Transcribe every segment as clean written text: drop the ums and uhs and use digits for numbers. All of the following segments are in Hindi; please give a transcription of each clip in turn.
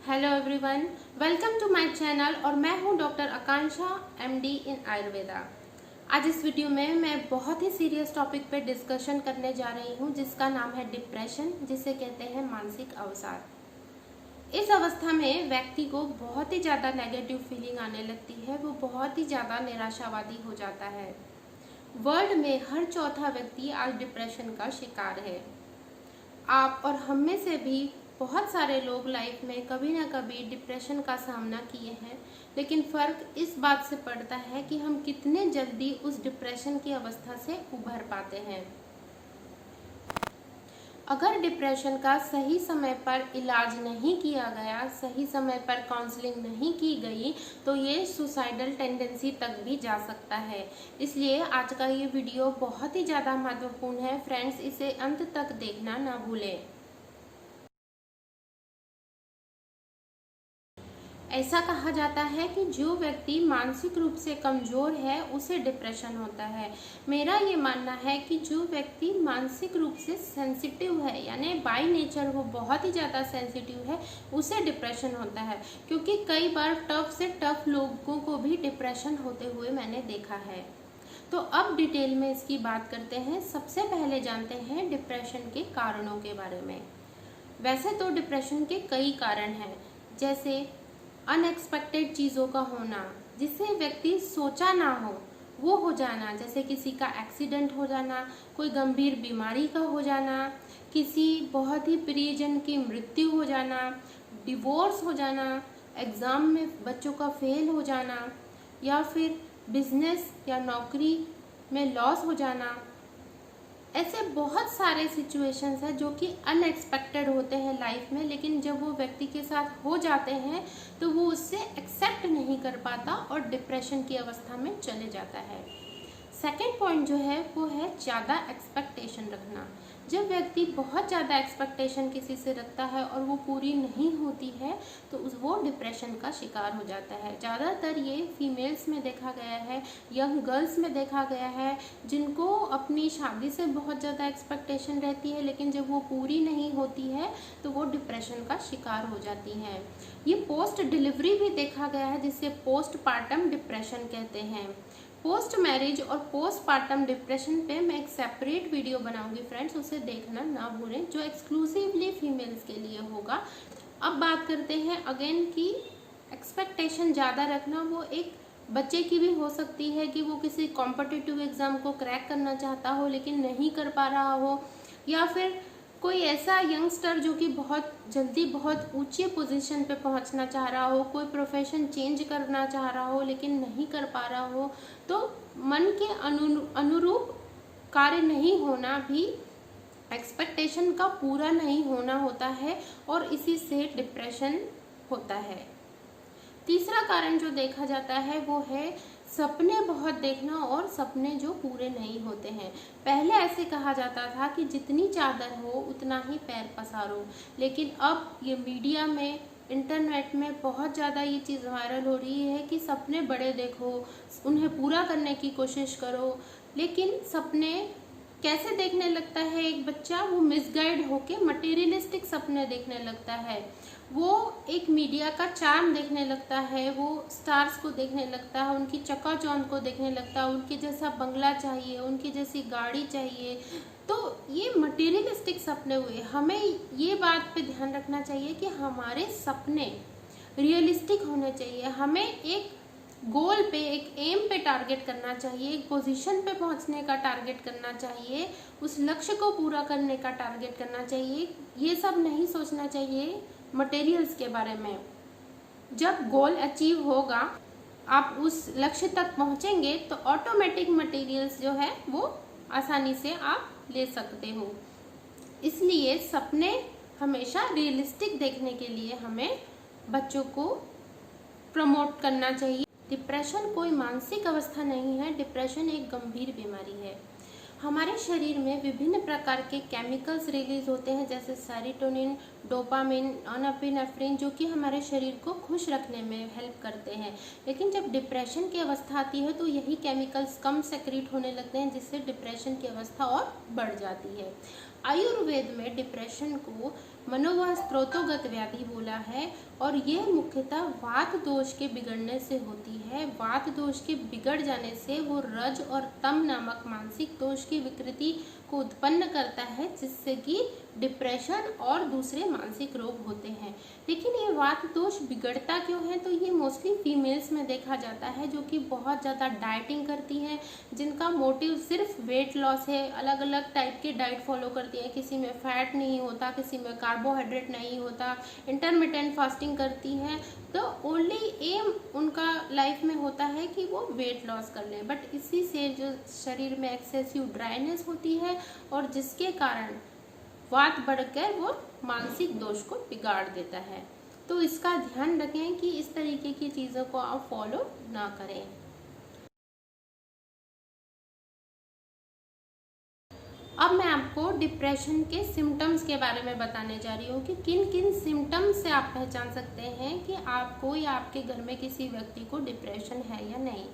Hello everyone, welcome to my channel और मैं हूं doctor Akanksha MD in Ayurveda. आज इस वीडियो में मैं बहुत ही सीरियस टॉपिक पे डिस्कशन करने जा रही हूं जिसका नाम है डिप्रेशन, जिसे कहते हैं मानसिक अवसाद। इस अवस्था में व्यक्ति को बहुत ही ज़्यादा नेगेटिव फीलिंग आने लगती है, वो बहुत ही ज़्यादा निराशावादी हो जाता है। वर्ल्ड में हर चौथा व्यक्ति आज डिप्रेशन का शिकार है। आप और हम में से भी बहुत सारे लोग लाइफ में कभी ना कभी डिप्रेशन का सामना किए हैं, लेकिन फ़र्क इस बात से पड़ता है कि हम कितने जल्दी उस डिप्रेशन की अवस्था से उभर पाते हैं। अगर डिप्रेशन का सही समय पर इलाज नहीं किया गया, सही समय पर काउंसलिंग नहीं की गई, तो ये सुसाइडल टेंडेंसी तक भी जा सकता है। इसलिए आज का ये वीडियो बहुत ही ज़्यादा महत्वपूर्ण है फ्रेंड्स, इसे अंत तक देखना ना भूलें। ऐसा कहा जाता है कि जो व्यक्ति मानसिक रूप से कमज़ोर है उसे डिप्रेशन होता है। मेरा ये मानना है कि जो व्यक्ति मानसिक रूप से सेंसिटिव है, यानी बाय नेचर वो बहुत ही ज़्यादा सेंसिटिव है, उसे डिप्रेशन होता है। क्योंकि कई बार टफ से टफ लोगों को भी डिप्रेशन होते हुए मैंने देखा है। तो अब डिटेल में इसकी बात करते हैं। सबसे पहले जानते हैं डिप्रेशन के कारणों के बारे में। वैसे तो डिप्रेशन के कई कारण हैं, जैसे अनएक्सपेक्टेड चीज़ों का होना, जिसे व्यक्ति सोचा ना हो वो हो जाना, जैसे किसी का एक्सीडेंट हो जाना, कोई गंभीर बीमारी का हो जाना, किसी बहुत ही प्रियजन की मृत्यु हो जाना, डिवोर्स हो जाना, एग्ज़ाम में बच्चों का फेल हो जाना, या फिर बिजनेस या नौकरी में लॉस हो जाना। ऐसे बहुत सारे सिचुएशंस हैं जो कि अनएक्सपेक्टेड होते हैं लाइफ में, लेकिन जब वो व्यक्ति के साथ हो जाते हैं तो वो उससे एक्सेप्ट नहीं कर पाता और डिप्रेशन की अवस्था में चले जाता है। सेकेंड पॉइंट जो है वो है ज़्यादा एक्सपेक्टेशन रखना। जब व्यक्ति बहुत ज़्यादा एक्सपेक्टेशन किसी से रखता है और वो पूरी नहीं होती है तो वो डिप्रेशन का शिकार हो जाता है। ज़्यादातर ये फीमेल्स में देखा गया है, यंग गर्ल्स में देखा गया है, जिनको अपनी शादी से बहुत ज़्यादा एक्सपेक्टेशन रहती है, लेकिन जब वो पूरी नहीं होती है तो वो डिप्रेशन का शिकार हो जाती हैं। ये पोस्ट डिलीवरी भी देखा गया है, जिसे पोस्टपार्टम डिप्रेशन कहते हैं। पोस्ट मैरिज और पोस्टपार्टम डिप्रेशन पे मैं एक सेपरेट वीडियो बनाऊंगी फ्रेंड्स, उसे देखना ना भूलें, जो एक्सक्लूसिवली फीमेल्स के लिए होगा। अब बात करते हैं अगेन कि एक्सपेक्टेशन ज़्यादा रखना वो एक बच्चे की भी हो सकती है कि वो किसी कॉम्पिटिटिव एग्ज़ाम को क्रैक करना चाहता हो लेकिन नहीं कर पा रहा हो, या फिर कोई ऐसा यंगस्टर जो कि बहुत जल्दी बहुत ऊंची पोजीशन पे पहुंचना चाह रहा हो, कोई प्रोफेशन चेंज करना चाह रहा हो लेकिन नहीं कर पा रहा हो, तो मन के अनुरूप कार्य नहीं होना भी एक्सपेक्टेशन का पूरा नहीं होना होता है और इसी से डिप्रेशन होता है। तीसरा कारण जो देखा जाता है वो है सपने बहुत देखना और सपने जो पूरे नहीं होते हैं। पहले ऐसे कहा जाता था कि जितनी चादर हो उतना ही पैर पसारो, लेकिन अब ये मीडिया में, इंटरनेट में बहुत ज़्यादा ये चीज़ वायरल हो रही है कि सपने बड़े देखो, उन्हें पूरा करने की कोशिश करो। लेकिन सपने कैसे देखने लगता है एक बच्चा? वो मिसगाइड होके मटेरियलिस्टिक सपने देखने लगता है, वो एक मीडिया का चार्म देखने लगता है, वो स्टार्स को देखने लगता है, उनकी चकाचौंध को देखने लगता है, उनके जैसा बंगला चाहिए, उनकी जैसी गाड़ी चाहिए। तो ये मटेरियलिस्टिक सपने हुए। हमें ये बात पे ध्यान रखना चाहिए कि हमारे सपने रियलिस्टिक होने चाहिए। हमें एक गोल पे, एक एम पे टारगेट करना चाहिए, एक पोजीशन पे पहुंचने का टारगेट करना चाहिए, उस लक्ष्य को पूरा करने का टारगेट करना चाहिए। ये सब नहीं सोचना चाहिए मटेरियल्स के बारे में। जब गोल अचीव होगा, आप उस लक्ष्य तक पहुंचेंगे तो ऑटोमेटिक मटेरियल्स जो है वो आसानी से आप ले सकते हो। इसलिए सपने हमेशा रियलिस्टिक देखने के लिए हमें बच्चों को प्रमोट करना चाहिए। डिप्रेशन कोई मानसिक अवस्था नहीं है, डिप्रेशन एक गंभीर बीमारी है। हमारे शरीर में विभिन्न प्रकार के केमिकल्स रिलीज होते हैं, जैसे सेरोटोनिन, डोपामिन, नॉरएपिनेफ्रिन, जो कि हमारे शरीर को खुश रखने में हेल्प करते हैं। लेकिन जब डिप्रेशन की अवस्था आती है तो यही केमिकल्स कम सेक्रेट होने लगते हैं, जिससे डिप्रेशन की अवस्था और बढ़ जाती है। आयुर्वेद में डिप्रेशन को मनो व स्त्रोतोगत व्याधि बोला है और यह मुख्यतः वात दोष के बिगड़ने से होती है। वात दोष के बिगड़ जाने से वो रज और तम नामक मानसिक दोष की विकृति को उत्पन्न करता है, जिससे कि डिप्रेशन और दूसरे मानसिक रोग होते हैं। लेकिन ये वात दोष बिगड़ता क्यों है? तो ये मोस्टली फीमेल्स में देखा जाता है, जो कि बहुत ज़्यादा डाइटिंग करती हैं, जिनका मोटिव सिर्फ वेट लॉस है। अलग अलग टाइप के डाइट फॉलो करती है, किसी में फैट नहीं होता, किसी में कार्बोहाइड्रेट नहीं होता, इंटरमिटेंट फास्टिंग करती हैं। तो ओनली एम उनका लाइफ में होता है कि वो वेट लॉस कर लें, बट इसी से जो शरीर में एक्सेसिव ड्राइनेस होती है और जिसके कारण वात बढ़कर वो मानसिक दोष को बिगाड़ देता है। तो इसका ध्यान रखें कि इस तरीके की चीज़ों को आप फॉलो ना करें। अब मैं आपको डिप्रेशन के सिम्टम्स के बारे में बताने जा रही हूँ कि किन किन सिम्टम्स से आप पहचान सकते हैं कि आपको या आपके घर में किसी व्यक्ति को डिप्रेशन है या नहीं।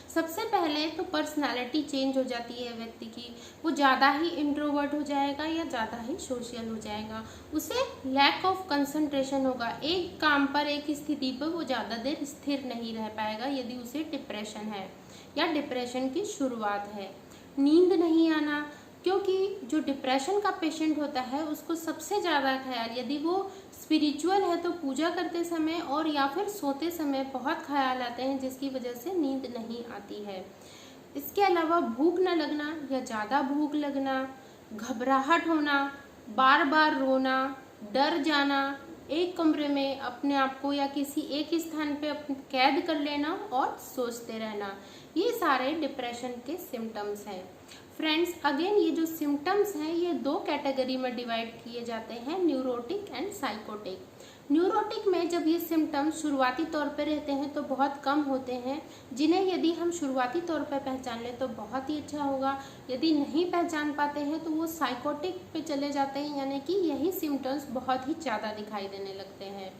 सबसे पहले तो पर्सनालिटी चेंज हो जाती है व्यक्ति की, वो ज़्यादा ही इंट्रोवर्ट हो जाएगा या ज़्यादा ही सोशल हो जाएगा। उसे लैक ऑफ कंसंट्रेशन होगा, एक काम पर एक स्थिति पर वो ज़्यादा देर स्थिर नहीं रह पाएगा यदि उसे डिप्रेशन है या डिप्रेशन की शुरुआत है। नींद नहीं आना, क्योंकि जो डिप्रेशन का पेशेंट होता है उसको सबसे ज़्यादा ख्याल, यदि वो स्पिरिचुअल है तो पूजा करते समय और या फिर सोते समय बहुत ख्याल आते हैं, जिसकी वजह से नींद नहीं आती है। इसके अलावा भूख न लगना या ज़्यादा भूख लगना, घबराहट होना, बार बार रोना, डर जाना, एक कमरे में अपने आप को या किसी एक स्थान पे कैद कर लेना और सोचते रहना, ये सारे डिप्रेशन के सिम्टम्स हैं। फ्रेंड्स, अगेन ये जो सिम्टम्स हैं ये दो कैटेगरी में डिवाइड किए जाते हैं, न्यूरोटिक एंड साइकोटिक। न्यूरोटिक में जब ये सिम्टम्स शुरुआती तौर पर रहते हैं तो बहुत कम होते हैं, जिन्हें यदि हम शुरुआती तौर पर पहचान लें तो बहुत ही अच्छा होगा। यदि नहीं पहचान पाते हैं तो वो साइकोटिक पे चले जाते हैं, यानी कि यही सिम्टम्स बहुत ही ज़्यादा दिखाई देने लगते हैं।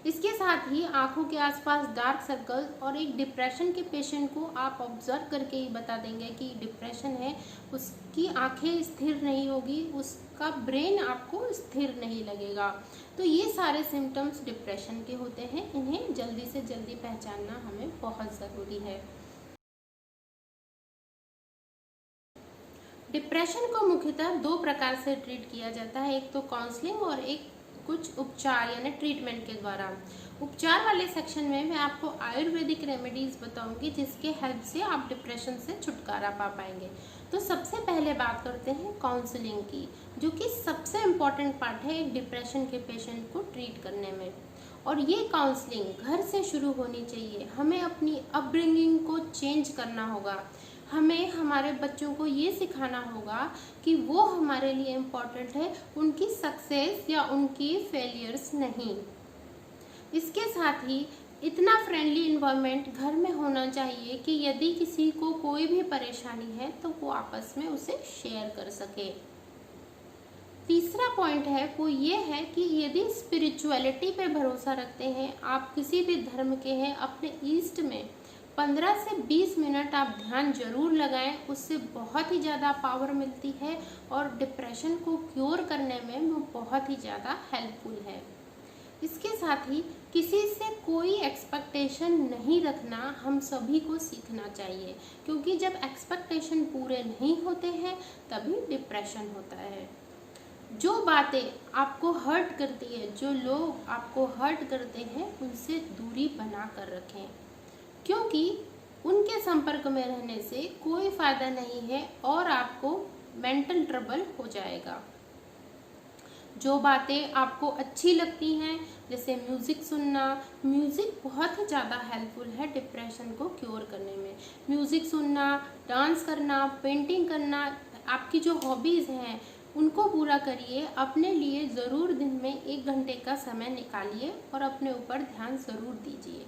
इसके साथ ही आंखों के आसपास डार्क सर्कल्स, और एक डिप्रेशन के पेशेंट को आप ऑब्जर्व करके ही बता देंगे कि डिप्रेशन है, उसकी आंखें स्थिर नहीं होगी, उसका ब्रेन आपको स्थिर नहीं लगेगा। तो ये सारे सिम्टम्स डिप्रेशन के होते हैं, इन्हें जल्दी से जल्दी पहचानना हमें बहुत ज़रूरी है। डिप्रेशन को मुख्यतः दो प्रकार से ट्रीट किया जाता है, एक तो काउंसलिंग और एक कुछ उपचार यानी ट्रीटमेंट के द्वारा। उपचार वाले सेक्शन में मैं आपको आयुर्वेदिक रेमेडीज बताऊंगी, जिसके हेल्प से आप डिप्रेशन से छुटकारा पा पाएंगे। तो सबसे पहले बात करते हैं काउंसलिंग की, जो कि सबसे इम्पॉर्टेंट पार्ट है एक डिप्रेशन के पेशेंट को ट्रीट करने में। और ये काउंसलिंग घर से शुरू होनी चाहिए। हमें अपनी अपब्रिंगिंग को चेंज करना होगा। हमें हमारे बच्चों को ये सिखाना होगा कि वो हमारे लिए इम्पोर्टेंट है, उनकी सक्सेस या उनकी फेलियर्स नहीं। इसके साथ ही इतना फ्रेंडली इन्वायरमेंट घर में होना चाहिए कि यदि किसी को कोई भी परेशानी है तो वो आपस में उसे शेयर कर सके। तीसरा पॉइंट है वो ये है कि यदि स्पिरिचुअलिटी पे भरोसा रखते हैं, आप किसी भी धर्म के हैं, अपने ईस्ट में 15 से 20 मिनट आप ध्यान जरूर लगाएं, उससे बहुत ही ज़्यादा पावर मिलती है और डिप्रेशन को क्योर करने में वो बहुत ही ज़्यादा हेल्पफुल है। इसके साथ ही किसी से कोई एक्सपेक्टेशन नहीं रखना हम सभी को सीखना चाहिए, क्योंकि जब एक्सपेक्टेशन पूरे नहीं होते हैं तभी डिप्रेशन होता है। जो बातें आपको हर्ट करती है, जो लोग आपको हर्ट करते हैं, उनसे दूरी बना कर रखें, क्योंकि उनके संपर्क में रहने से कोई फ़ायदा नहीं है और आपको मेंटल ट्रबल हो जाएगा। जो बातें आपको अच्छी लगती हैं, जैसे म्यूज़िक सुनना, म्यूज़िक बहुत ही ज़्यादा हेल्पफुल है डिप्रेशन को क्योर करने में। म्यूज़िक सुनना, डांस करना, पेंटिंग करना, आपकी जो हॉबीज़ हैं उनको पूरा करिए। अपने लिए ज़रूर दिन में 1 घंटे का समय निकालिए और अपने ऊपर ध्यान ज़रूर दीजिए।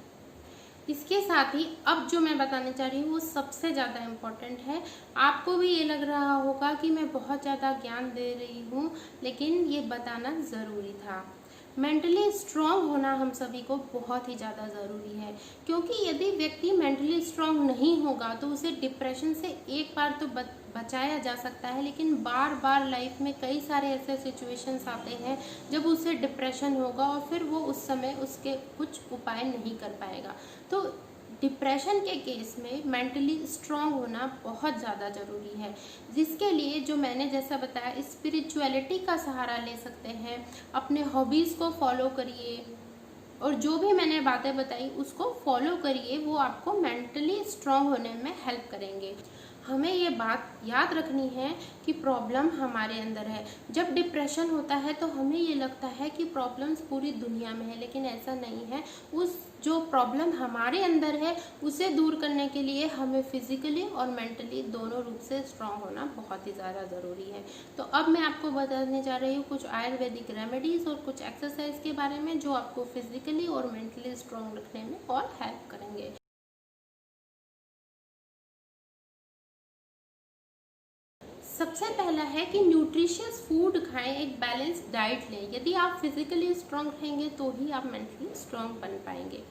इसके साथ ही अब जो मैं बताने चाह रही हूँ वो सबसे ज़्यादा इम्पोर्टेंट है। आपको भी ये लग रहा होगा कि मैं बहुत ज़्यादा ज्ञान दे रही हूँ, लेकिन ये बताना ज़रूरी था। मेंटली स्ट्रांग होना हम सभी को बहुत ही ज़्यादा ज़रूरी है, क्योंकि यदि व्यक्ति मेंटली स्ट्रांग नहीं होगा तो उसे डिप्रेशन से एक बार तो बचाया जा सकता है, लेकिन बार बार लाइफ में कई सारे ऐसे सिचुएशंस आते हैं जब उसे डिप्रेशन होगा और फिर वो उस समय उसके कुछ उपाय नहीं कर पाएगा। तो डिप्रेशन के केस में मेंटली स्ट्रांग होना बहुत ज़्यादा ज़रूरी है, जिसके लिए जो मैंने जैसा बताया स्पिरिचुअलिटी का सहारा ले सकते हैं, अपने हॉबीज़ को फॉलो करिए और जो भी मैंने बातें बताई उसको फॉलो करिए, वो आपको मेंटली स्ट्रांग होने में हेल्प करेंगे। हमें ये बात याद रखनी है कि प्रॉब्लम हमारे अंदर है। जब डिप्रेशन होता है तो हमें ये लगता है कि प्रॉब्लम्स पूरी दुनिया में है, लेकिन ऐसा नहीं है। उस जो प्रॉब्लम हमारे अंदर है उसे दूर करने के लिए हमें फिजिकली और मेंटली दोनों रूप से स्ट्रांग होना बहुत ही ज़्यादा ज़रूरी है। तो अब मैं आपको बताने जा रही हूँ कुछ आयुर्वेदिक रेमेडीज़ और कुछ एक्सरसाइज के बारे में जो आपको फिजिकली और मेंटली स्ट्रांग रखने में और हेल्प करेंगे। सबसे पहला है कि न्यूट्रिशियस फूड खाएं, एक बैलेंस्ड डाइट लें। यदि आप फिजिकली स्ट्रांग रहेंगे तो ही आप मेंटली स्ट्रांग बन पाएंगे।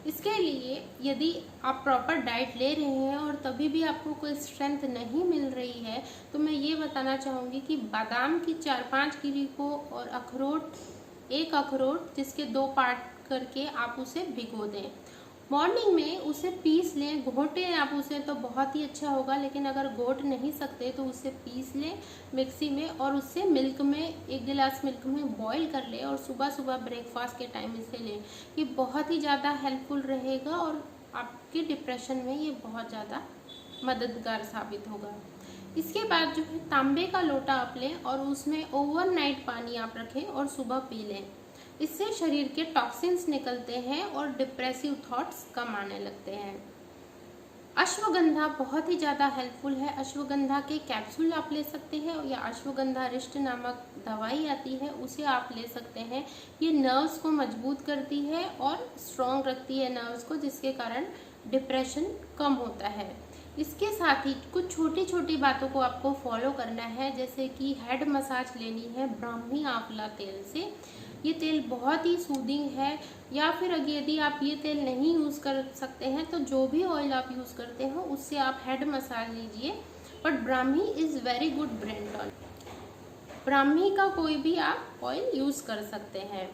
इसके लिए यदि आप प्रॉपर डाइट ले रहे हैं और तभी भी आपको कोई स्ट्रेंथ नहीं मिल रही है तो मैं ये बताना चाहूँगी कि बादाम की 4-5 गिरी को और एक अखरोट जिसके 2 पार्ट करके आप उसे भिगो दें। मॉर्निंग में उसे पीस लें, घोटें आप उसे तो बहुत ही अच्छा होगा, लेकिन अगर घोट नहीं सकते तो उसे पीस लें मिक्सी में और उससे मिल्क में 1 गिलास मिल्क में बॉईल कर लें और सुबह सुबह ब्रेकफास्ट के टाइम इसे लें। ये बहुत ही ज़्यादा हेल्पफुल रहेगा और आपके डिप्रेशन में ये बहुत ज़्यादा मददगार साबित होगा। इसके बाद जो है तांबे का लोटा आप लें और उसमें ओवरनाइट पानी आप रखें और सुबह पी लें। इससे शरीर के टॉक्सिन्स निकलते हैं और डिप्रेसिव थॉट्स कम आने लगते हैं। अश्वगंधा बहुत ही ज़्यादा हेल्पफुल है। अश्वगंधा के कैप्सूल आप ले सकते हैं या अश्वगंधा रिष्ट नामक दवाई आती है उसे आप ले सकते हैं। ये नर्व्स को मजबूत करती है और स्ट्रॉन्ग रखती है नर्व्स को, जिसके कारण डिप्रेशन कम होता है। इसके साथ ही कुछ छोटी छोटी बातों को आपको फॉलो करना है, जैसे कि हेड मसाज लेनी है ब्राह्मी आंवला तेल से। ये तेल बहुत ही सूदिंग है, या फिर यदि आप ये तेल नहीं यूज़ कर सकते हैं तो जो भी ऑयल आप यूज़ करते हो उससे आप हेड मसाज लीजिए। But Brahmi is very good brand oil, Brahmi का कोई भी आप ऑयल यूज़ कर सकते हैं।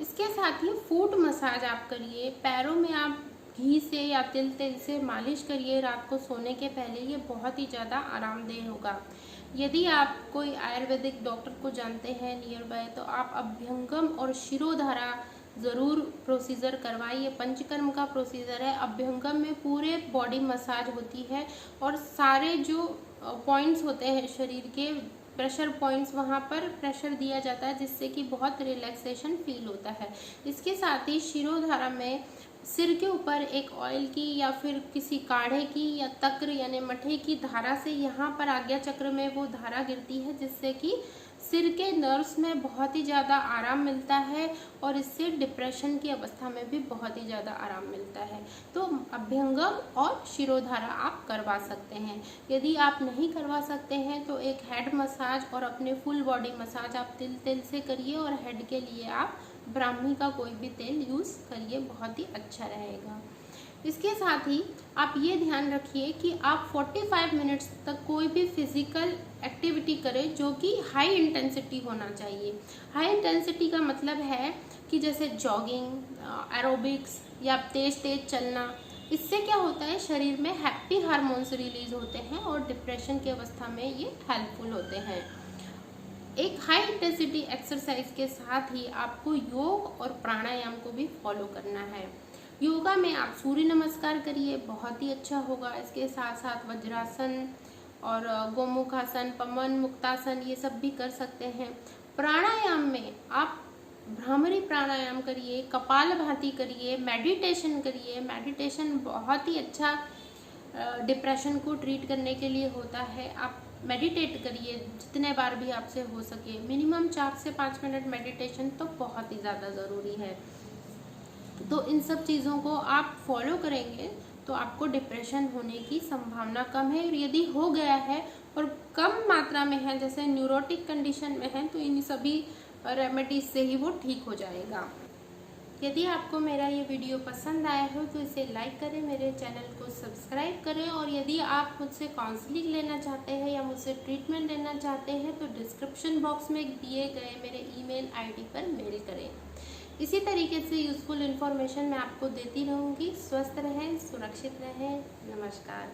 इसके साथ ही फुट मसाज आप करिए, पैरों में आप घी से या तिल से मालिश करिए रात को सोने के पहले। ये बहुत ही ज़्यादा आरामदेह होगा। यदि आप कोई आयुर्वेदिक डॉक्टर को जानते हैं नियर बाय तो आप अभ्यंगम और शिरोधारा ज़रूर प्रोसीजर करवाइए। पंचकर्म का प्रोसीजर है। अभ्यंगम में पूरे बॉडी मसाज होती है और सारे जो पॉइंट्स होते हैं शरीर के प्रेशर पॉइंट्स, वहाँ पर प्रेशर दिया जाता है जिससे कि बहुत रिलैक्सेशन फील होता है। इसके साथ ही शिरोधारा में सिर के ऊपर एक ऑयल की या फिर किसी काढ़े की या तक्र यानी मठे की धारा से यहाँ पर आज्ञा चक्र में वो धारा गिरती है, जिससे कि सिर के नर्व्स में बहुत ही ज़्यादा आराम मिलता है और इससे डिप्रेशन की अवस्था में भी बहुत ही ज़्यादा आराम मिलता है। तो अभ्यंगम और शिरोधारा आप करवा सकते हैं। यदि आप नहीं करवा सकते हैं तो एक हेड मसाज और अपने फुल बॉडी मसाज आप तिल से करिए और हेड के लिए आप ब्राह्मी का कोई भी तेल यूज़ करिए, बहुत ही अच्छा रहेगा। इसके साथ ही आप ये ध्यान रखिए कि आप 45 मिनट्स तक कोई भी फिजिकल एक्टिविटी करें जो कि हाई इंटेंसिटी होना चाहिए। हाई इंटेंसिटी का मतलब है कि जैसे जॉगिंग, एरोबिक्स या तेज चलना। इससे क्या होता है, शरीर में हैप्पी हार्मोन्स रिलीज होते हैं और डिप्रेशन की अवस्था में ये हेल्पफुल होते हैं। एक हाई इंटेंसिटी एक्सरसाइज के साथ ही आपको योग और प्राणायाम को भी फॉलो करना है। योगा में आप सूर्य नमस्कार करिए, बहुत ही अच्छा होगा। इसके साथ साथ वज्रासन और गोमुखासन, पवन मुक्तासन ये सब भी कर सकते हैं। प्राणायाम में आप भ्रामरी प्राणायाम करिए, कपालभाति करिए, मेडिटेशन करिए। मेडिटेशन बहुत ही अच्छा डिप्रेशन को ट्रीट करने के लिए होता है। आप मेडिटेट करिए जितने बार भी आपसे हो सके। मिनिमम 4 से 5 मिनट मेडिटेशन तो बहुत ही ज़्यादा ज़रूरी है। तो इन सब चीज़ों को आप फॉलो करेंगे तो आपको डिप्रेशन होने की संभावना कम है। और यदि हो गया है और कम मात्रा में है, जैसे न्यूरोटिक कंडीशन में है, तो इन सभी रेमेडीज से ही वो ठीक हो जाएगा। यदि आपको मेरा ये वीडियो पसंद आया हो तो इसे लाइक करें, मेरे चैनल को सब्सक्राइब करें, और यदि आप मुझसे काउंसलिंग लेना चाहते हैं या मुझसे ट्रीटमेंट लेना चाहते हैं तो डिस्क्रिप्शन बॉक्स में दिए गए मेरे ईमेल आईडी पर मेल करें। इसी तरीके से यूज़फुल इन्फॉर्मेशन मैं आपको देती रहूँगी। स्वस्थ रहें, सुरक्षित रहें। नमस्कार।